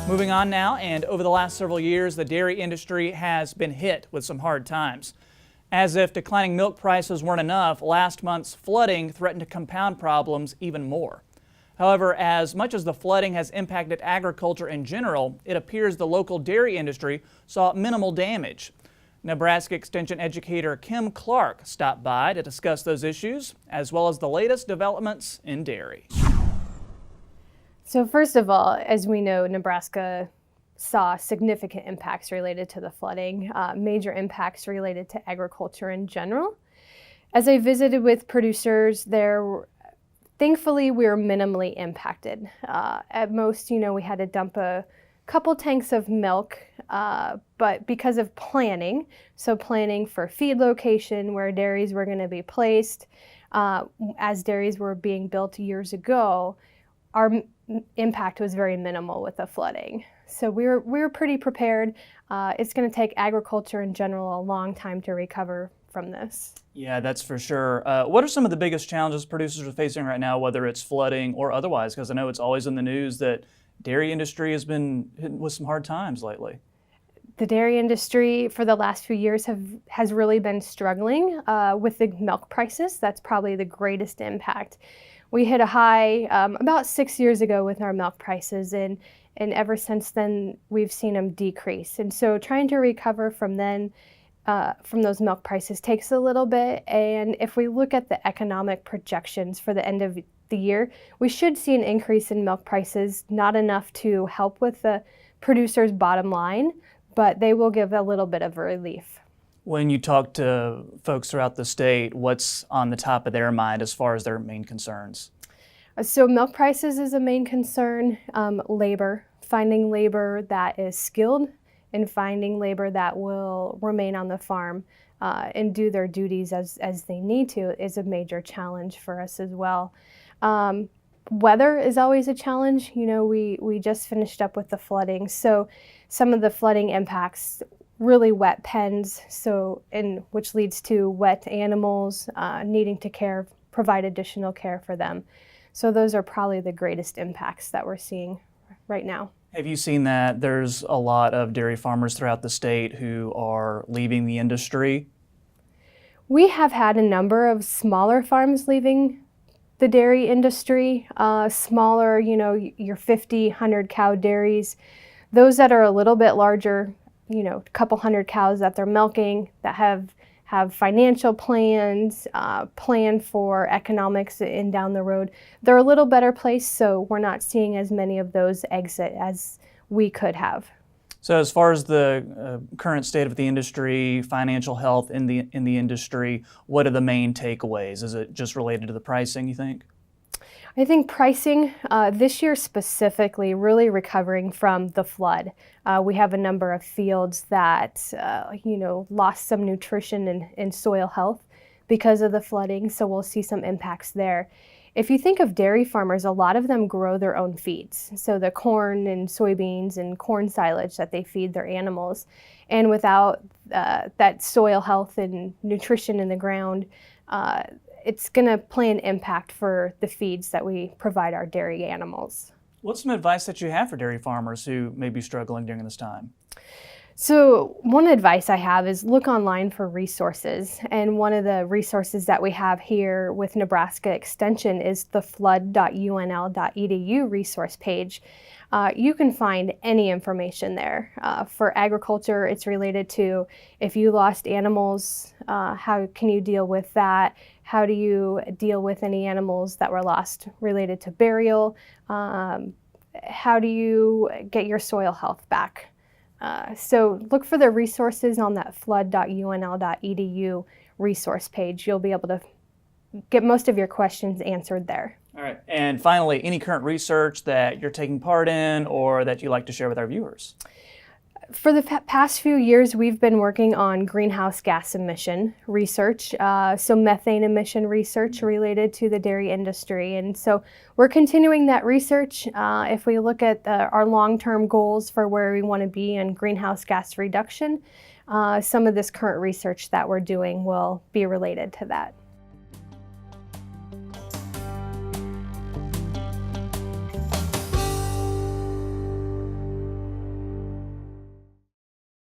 Moving on now, and over the last several years, the dairy industry has been hit with some hard times. As if declining milk prices weren't enough, last month's flooding threatened to compound problems even more. However, as much as the flooding has impacted agriculture in general, it appears the local dairy industry saw minimal damage. Nebraska Extension educator Kim Clark stopped by to discuss those issues, as well as the latest developments in dairy. So first of all, as we know, Nebraska saw significant impacts related to the flooding, major impacts related to agriculture in general. As I visited with producers, thankfully we were minimally impacted. At most, we had to dump a couple tanks of milk, but because of planning, so planning for feed location, where dairies were going to be placed, as dairies were being built years ago, our impact was very minimal with the flooding. So we were pretty prepared. It's going to take agriculture in general a long time to recover from this. Yeah, that's for sure. What are some of the biggest challenges producers are facing right now, whether it's flooding or otherwise? Because I know it's always in the news that dairy industry has been hit with some hard times lately. The dairy industry for the last few years has really been struggling with the milk prices. That's probably the greatest impact. We hit a high about 6 years ago with our milk prices, and ever since then we've seen them decrease. And so trying to recover from those milk prices takes a little bit. And if we look at the economic projections for the end of the year, we should see an increase in milk prices, not enough to help with the producer's bottom line, but they will give a little bit of relief. When you talk to folks throughout the state, what's on the top of their mind as far as their main concerns? So milk prices is a main concern. Labor, finding labor that is skilled and finding labor that will remain on the farm and do their duties as they need to is a major challenge for us as well. Weather is always a challenge. We just finished up with the flooding, so some of the flooding impacts really wet pens, which leads to wet animals needing to provide additional care for them. So those are probably the greatest impacts that we're seeing right now. Have you seen that there's a lot of dairy farmers throughout the state who are leaving the industry? We have had a number of smaller farms leaving the dairy industry, smaller, your 50, 100 cow dairies. Those that are a little bit larger, a couple hundred cows that they're milking, that have financial plans, plan for economics in down the road, they're a little better placed, so we're not seeing as many of those exit as we could have. So as far as the current state of the industry, financial health in the industry, what are the main takeaways? Is it just related to the pricing, you think? I think pricing this year specifically really recovering from the flood. We have a number of fields that lost some nutrition and soil health because of the flooding, so we'll see some impacts there. If you think of dairy farmers, a lot of them grow their own feeds, so the corn and soybeans and corn silage that they feed their animals. And without that soil health and nutrition in the ground, it's going to play an impact for the feeds that we provide our dairy animals. What's some advice that you have for dairy farmers who may be struggling during this time? So one advice I have is look online for resources. And one of the resources that we have here with Nebraska Extension is the flood.unl.edu resource page. You can find any information there. For agriculture, it's related to if you lost animals, how can you deal with that? How do you deal with any animals that were lost related to burial? How do you get your soil health back? So look for the resources on that flood.unl.edu resource page. You'll be able to get most of your questions answered there. All right. And finally, any current research that you're taking part in or that you'd like to share with our viewers? For the past few years, we've been working on greenhouse gas emission research, so methane emission research related to the dairy industry. And so we're continuing that research. If we look at our long-term goals for where we want to be in greenhouse gas reduction, some of this current research that we're doing will be related to that.